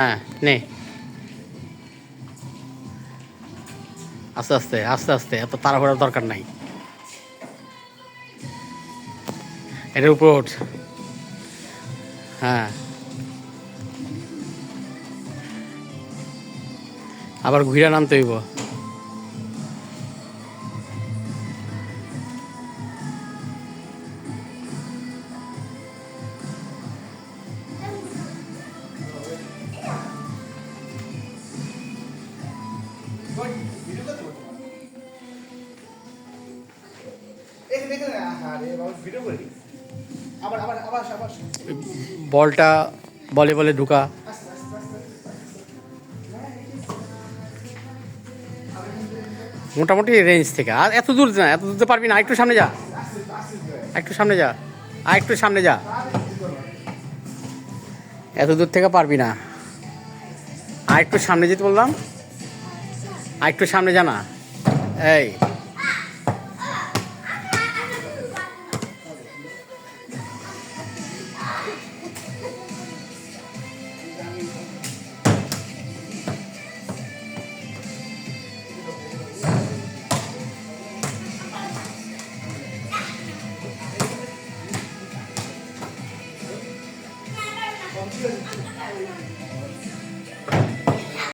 হ্যাঁ নে, আস্তে আস্তে আস্তে আস্তে, এত তাড়াহুড়ার দরকার নাই। এটার উপর ওঠ। হ্যাঁ, আবার ঘুরে নামতে হইব। বলটা বলে বলে ঢুকা। মোটামুটি রেঞ্জ থেকে, আর এত দূর না, এত দূর তো পারবি না। একটু সামনে যা, একটু সামনে যা, আর একটু সামনে যা। এত দূর থেকে পারবি না, আর একটু সামনে যেতে বললাম, আর একটু সামনে যা না। এই